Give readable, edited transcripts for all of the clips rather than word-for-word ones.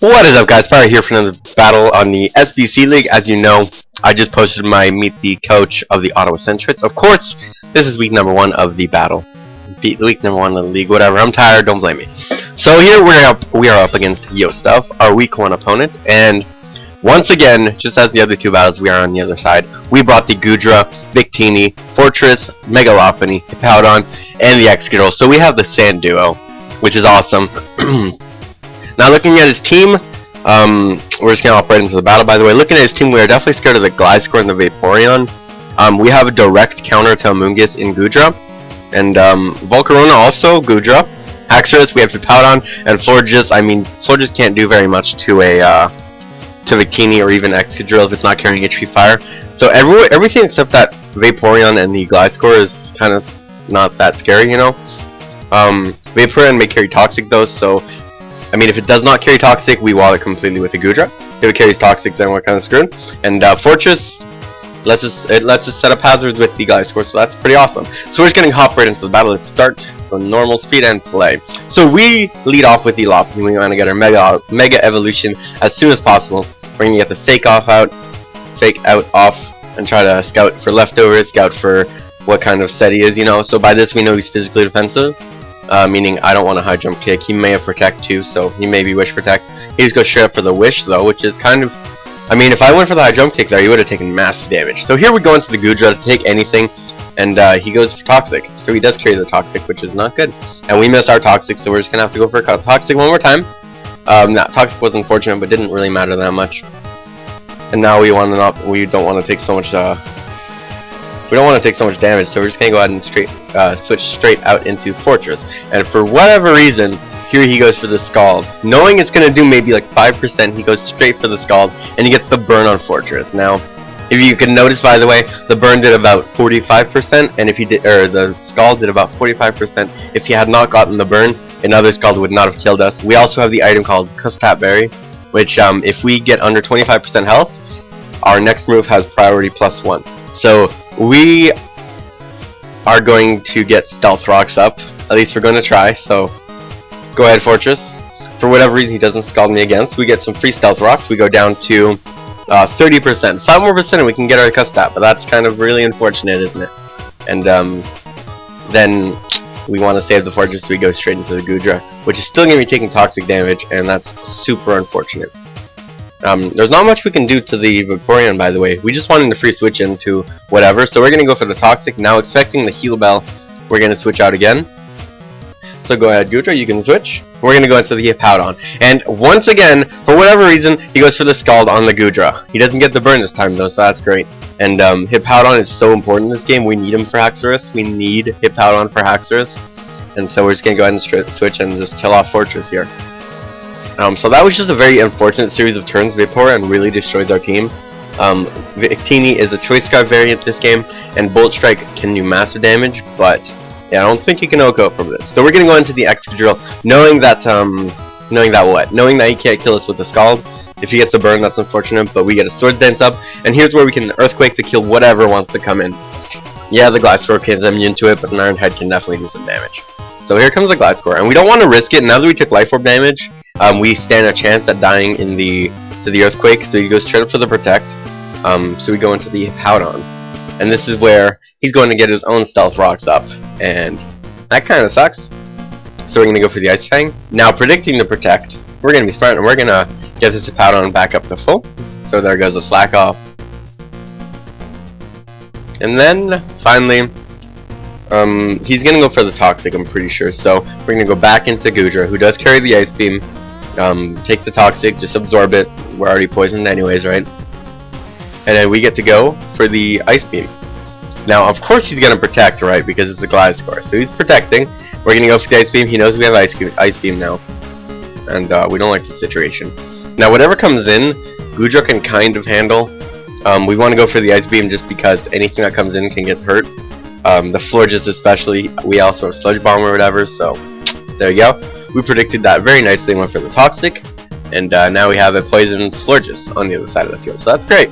What is up, guys? Fire here for another battle on the SBC League. As you know, I just posted my Meet the Coach of the Ottawa Centrets. Of course, this is week number 1 of the battle. Week number 1 of the league, whatever. I'm tired, don't blame me. So here we are up against Yostuff, our week 1 opponent, and once again, just as the other two battles, we are on the other side. We brought the Gudra, Victini, Fortress, Megalophony, Hippowdon, and the Excadrill. So we have the Sand Duo, which is awesome. Now looking at his team, we're just going to operate into the battle. By the way, looking at his team, we are definitely scared of the Gliscor and the Vaporeon. We have a direct counter to Amoonguss in Gudra. And Volcarona also, Gudra. Haxorus, we have Hippowdon, and Florges. I mean, Florges can't do very much to a to Victini or even Excadrill if it's not carrying HP Fire. So everything except that Vaporeon and the Gliscor is kind of not that scary, you know. Vaporeon may carry Toxic though, so I mean, if it does not carry Toxic, we wall it completely with a Gudra. If it carries Toxic, then we're kind of screwed. And Fortress lets us set up hazards with the Gliscor, so that's pretty awesome. So we're just getting hop right into the battle. Let's start the normal speed and play. So we lead off with the Lopunny. We want to get our Mega Evolution as soon as possible. We're gonna get the Fake Out off, and try to scout for leftovers, scout for what kind of set he is, you know. So by this we know he's physically defensive. Meaning I don't want a high jump kick. He may have protect too, so he may be wish protect. He just goes straight up for the wish though, which is kind of, I mean, if I went for the high jump kick there, he would have taken massive damage. So here we go into the Gudra to take anything, and he goes for Toxic. So he does carry the Toxic, which is not good. And we miss our Toxic, so we're just gonna have to go for a Toxic one more time. Toxic was unfortunate, but didn't really matter that much. And now we don't want to take so much. We don't want to take so much damage, so we're just gonna go ahead and switch straight out into Fortress. And for whatever reason, here he goes for the Scald. Knowing it's gonna do maybe like 5%, he goes straight for the Scald, and he gets the burn on Fortress. Now, if you can notice, by the way, the burn did about 45%, and if he did, or the Scald did about 45%. If he had not gotten the burn, another Scald would not have killed us. We also have the item called Custap Berry, which if we get under 25% health, our next move has priority +1. So we are going to get Stealth Rocks up. At least we're going to try. So go ahead, Fortress. For whatever reason he doesn't Scald me against, we get some free Stealth Rocks. We go down to 30%. 5 more percent and we can get our Custap, but that's kind of really unfortunate, isn't it? And then we want to save the Fortress, so we go straight into the Gudra, which is still going to be taking Toxic damage, and that's super unfortunate. There's not much we can do to the Vaporeon, by the way. We just wanted to free switch into whatever, so we're going to go for the Toxic. Now expecting the Heal Bell, we're going to switch out again. So go ahead, Gudra, you can switch. We're going to go into the Hippowdon. And once again, for whatever reason, he goes for the Scald on the Gudra. He doesn't get the burn this time though, so that's great. And Hippowdon is so important in this game. We need him for Haxorus. We need Hippowdon for Haxorus. And so we're just going to go ahead and switch and just kill off Fortress here. So that was just a very unfortunate series of turns. Vaporeon really destroys our team. Victini is a Choice Scarf variant this game, and Bolt Strike can do massive damage, but yeah, I don't think you can OHKO from this. So we're gonna go into the Excadrill, knowing that he can't kill us with the Scald. If he gets the burn, that's unfortunate, but we get a Swords Dance up, and here's where we can Earthquake to kill whatever wants to come in. Yeah, the Gliscor is immune to it, but an Iron Head can definitely do some damage. So here comes the Gliscor, and we don't want to risk it. Now that we took Life Orb damage, we stand a chance at dying to the Earthquake, so he goes straight up for the Protect. So we go into the Hippowdon, and this is where he's going to get his own Stealth Rocks up, and that kind of sucks. So we're going to go for the Ice Fang. Now predicting the Protect, we're going to be smart, and we're going to get this Hippowdon back up to full. So there goes the Slack Off. And then, finally, he's going to go for the Toxic, I'm pretty sure. So we're going to go back into Gudra, who does carry the Ice Beam. Takes the Toxic, just absorb it. We're already poisoned anyways, right? And then we get to go for the Ice Beam. Now, of course he's going to protect, right? Because it's a Gliscor. So he's protecting. We're going to go for the Ice Beam. He knows we have Ice Beam now. And we don't like the situation. Now, whatever comes in, Gudra can kind of handle. We want to go for the Ice Beam just because anything that comes in can get hurt. The Florges especially. We also have Sludge Bomb or whatever. So, there you go. We predicted that very nicely, went for the Toxic, and now we have a poisoned Florges on the other side of the field, so that's great.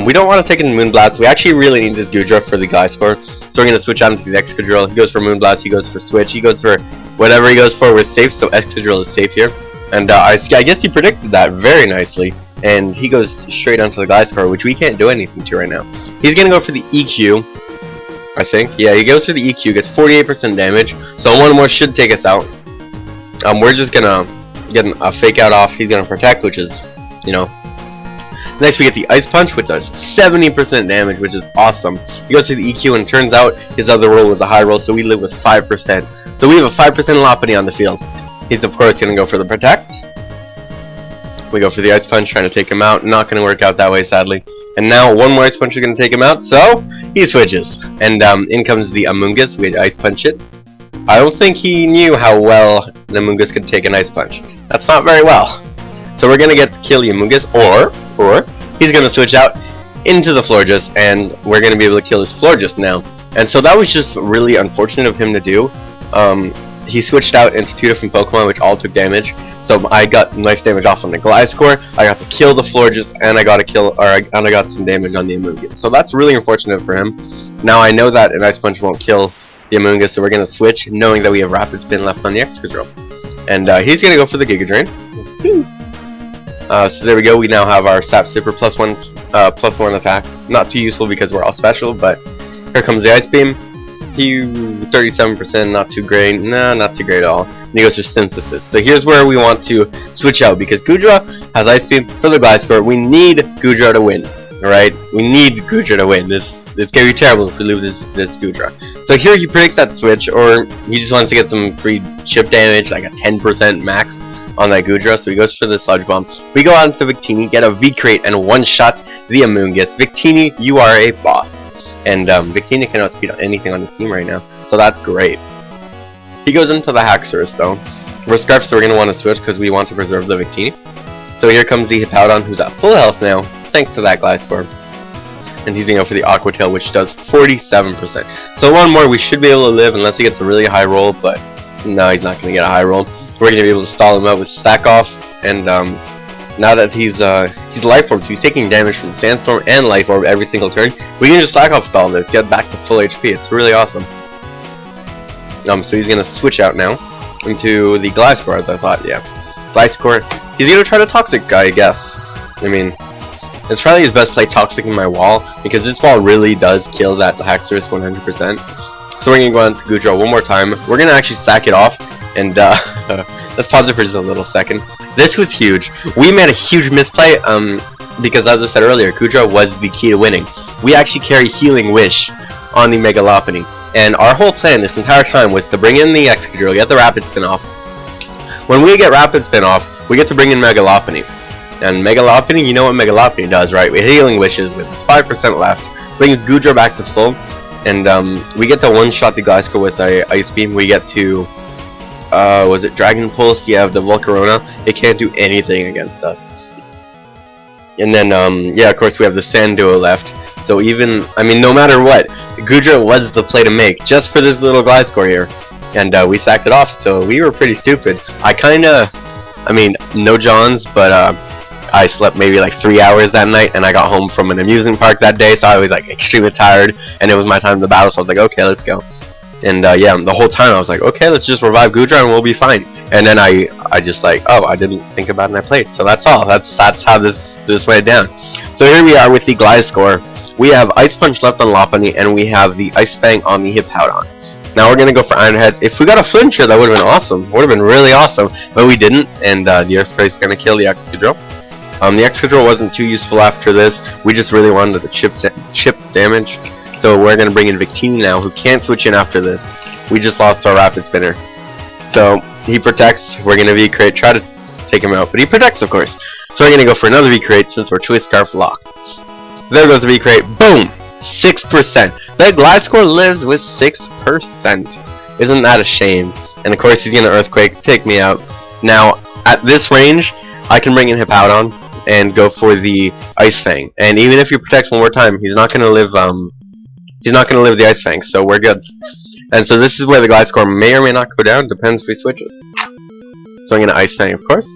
We don't want to take a Moonblast. We actually really need this Gudra for the Gliscor, so we're going to switch out into the Excadrill. He goes for Moonblast, he goes for Switch, he goes for whatever he goes for. We're safe, so Excadrill is safe here. And I guess he predicted that very nicely. And he goes straight onto the Gliscor, which we can't do anything to right now. He's gonna go for the EQ, I think. Yeah, he goes for the EQ, gets 48% damage. So one more should take us out. We're just gonna get a fake out off. He's gonna protect, which is, you know. Next we get the Ice Punch, which does 70% damage, which is awesome. He goes to the EQ, and it turns out his other roll was a high roll, so we live with 5%. So we have a 5% Lopunny on the field. He's of course gonna go for the protect. We go for the Ice Punch, trying to take him out. Not going to work out that way, sadly. And now one more Ice Punch is going to take him out, so he switches. And in comes the Amoonguss. We Ice Punch it. I don't think he knew how well the Amoonguss could take an Ice Punch. That's not very well. So we're going to get to kill the Amoonguss, or he's going to switch out into the Florges, and we're going to be able to kill his Florges now. And so that was just really unfortunate of him to do. He switched out into 2 different Pokemon, which all took damage. So I got nice damage off on the Gliscor. I got to kill the Florges, and I got some damage on the Amoonguss. So that's really unfortunate for him. Now I know that an Ice Punch won't kill the Amoonguss, so we're gonna switch, knowing that we have Rapid Spin left on the Excadrill. And he's gonna go for the Giga Drain. So there we go. We now have our Sap Sipper +1 attack. Not too useful because we're all special, but here comes the Ice Beam. 37%, not too great. No, not too great at all. And he goes for Synthesis. So here's where we want to switch out, because Goodra has Ice Beam for the Gliscor. We need Goodra to win. Alright? We need Goodra to win. It's gonna be terrible if we lose this Goodra. So here he predicts that switch, or he just wants to get some free chip damage, like a 10% max on that Goodra. So he goes for the Sludge Bomb. We go on to Victini, get a V-Crate, and one-shot the Amoonguss. Victini, you are a boss. And Victini cannot speed on anything on this team right now, so that's great. He goes into the Haxorus though. We're Scarf, so we're going to want to switch because we want to preserve the Victini. So here comes the Hippowdon, who's at full health now, thanks to that Gliscor. And he's going to go for the Aqua Tail, which does 47%. So one more, we should be able to live unless he gets a really high roll, but no, he's not going to get a high roll. We're going to be able to stall him out with Stack Off, and now that he's Life Orb, so he's taking damage from Sandstorm and Life Orb every single turn. We can just Stack Off stall this, get back to full HP. It's really awesome. So he's gonna switch out now into the Gliscor, as I thought. Yeah, Gliscor. He's gonna try to Toxic guy, I guess. I mean, it's probably his best play, Toxic in my wall, because this wall really does kill that Haxorus 100%. So we're gonna go on to Goodra one more time. We're gonna actually sack it off, and let's pause it for just a little second. This was huge. We made a huge misplay, because as I said earlier, Goodra was the key to winning. We actually carry Healing Wish on the Mega Lopunny, and our whole plan this entire time was to bring in the Excadrill, get the Rapid Spin off. When we get Rapid Spin off, we get to bring in Mega Lopunny. And Mega Lopunny, you know what Mega Lopunny does, right? With Healing Wishes, with its 5% left, brings Goodra back to full, and we get to one-shot the Gliscor with a Ice Beam. We get to was it Dragon Pulse? Yeah, the Volcarona. It can't do anything against us. And then, yeah, of course, we have the Sand Duo left. So even, I mean, no matter what, Goodra was the play to make, just for this little Gliscor here. And we sacked it off, so we were pretty stupid. I mean, no Johns, but I slept maybe like 3 hours that night, and I got home from an amusement park that day, so I was like extremely tired, and it was my time to battle, so I was like, okay, let's go. And yeah, the whole time I was like, okay, let's just revive Goodra and we'll be fine. And then I just like, oh, I didn't think about it and I played. So that's all. That's how this went down. So here we are with the Gliscor. We have Ice Punch left on Lopunny, and we have the Ice Fang on the Hippowdon. Now we're gonna go for Iron Heads. If we got a Flincher, that would have been awesome. Would have been really awesome, but we didn't. And the Earthquake's gonna kill the Excadrill. The Excadrill wasn't too useful after this. We just really wanted the chip damage. So we're going to bring in Victini now, who can't switch in after this. We just lost our Rapid Spinner. So he protects. We're going to V-Crate, try to take him out. But he protects, of course. So we're going to go for another V-Crate since we're Twist Scarf locked. There goes the V-Crate. Boom! 6%. The Gliscor lives with 6%. Isn't that a shame? And of course he's going to Earthquake, take me out. Now, at this range, I can bring in Hippowdon and go for the Ice Fang. And even if he protects one more time, he's not going to live the Ice Fang, so we're good. And so this is where the Gliscor may or may not go down, depends if he switches. So I'm going to Ice Fang, of course.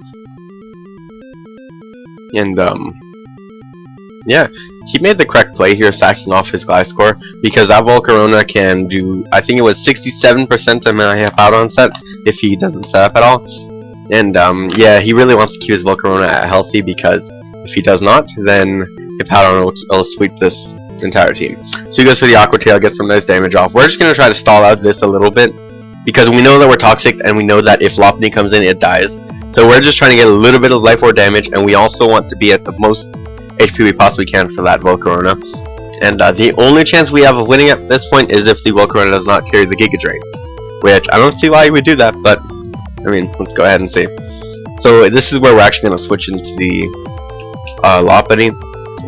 And yeah, he made the correct play here, sacking off his Gliscor, because that Volcarona can do, I think it was 67% of my Hippowdon set, if he doesn't set up at all. And yeah, he really wants to keep his Volcarona at healthy, because if he does not, then Hippowdon will sweep this entire team. So he goes for the Aqua Tail, gets some nice damage off. We're just going to try to stall out this a little bit, because we know that we're toxic, and we know that if Lopunny comes in, it dies. So we're just trying to get a little bit of Life Orb damage, and we also want to be at the most HP we possibly can for that Volcarona. And the only chance we have of winning at this point is if the Volcarona does not carry the Giga Drain, which I don't see why he would do that, but I mean, let's go ahead and see. So this is where we're actually going to switch into the Lopunny.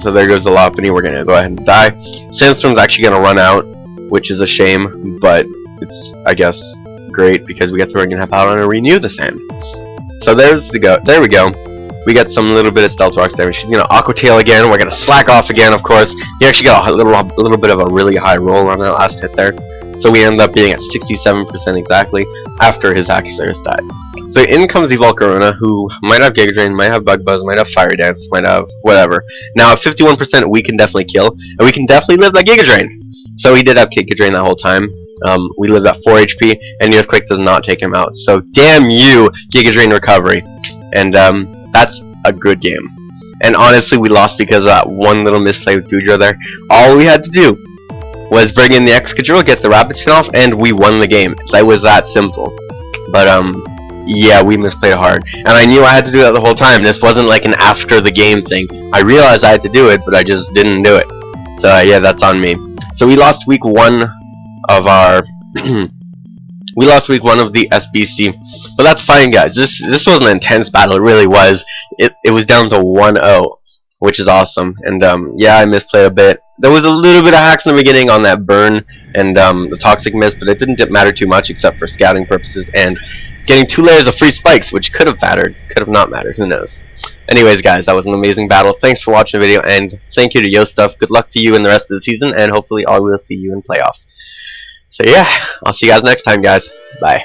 So there goes the Lopunny. We're going to go ahead and die. Sandstorm's actually going to run out, which is a shame, but it's, I guess, great because we get to bring in Hippowdon and renew the sand. So there we go. We got some little bit of Stealth Rocks damage. She's gonna Aqua Tail again. We're gonna slack off again, of course. He actually got a little bit of a really high roll on that last hit there. So we end up being at 67% exactly after his Haxorus died. So in comes the Volcarona, who might have Giga Drain, might have Bug Buzz, might have Fire Dance, might have whatever. Now at 51% we can definitely kill, and we can definitely live that Giga Drain. So he did have Giga Drain that whole time. We lived at 4 HP, and Earthquake does not take him out. So damn you, Giga Drain recovery. And that's a good game. And honestly, we lost because of that one little misplay with Goodra there. All we had to do was bring in the Excadrill, get the Rapid Spin off, and we won the game. It was that simple. But yeah, we misplayed hard. And I knew I had to do that the whole time. This wasn't like an after the game thing. I realized I had to do it, but I just didn't do it. So yeah, that's on me. So we lost week 1 of our we lost week 1 of the SBC, but that's fine, guys. This was an intense battle. It really was. It was down to 1-0, which is awesome. And yeah, I misplayed a bit. There was a little bit of hacks in the beginning on that burn and the toxic miss, but it didn't matter too much except for scouting purposes and getting 2 layers of free spikes, which could have mattered, could have not mattered. Who knows? Anyways, guys, that was an amazing battle. Thanks for watching the video, and thank you to Yostuff. Good luck to you in the rest of the season, and hopefully I will see you in playoffs. So yeah, I'll see you guys next time, guys. Bye.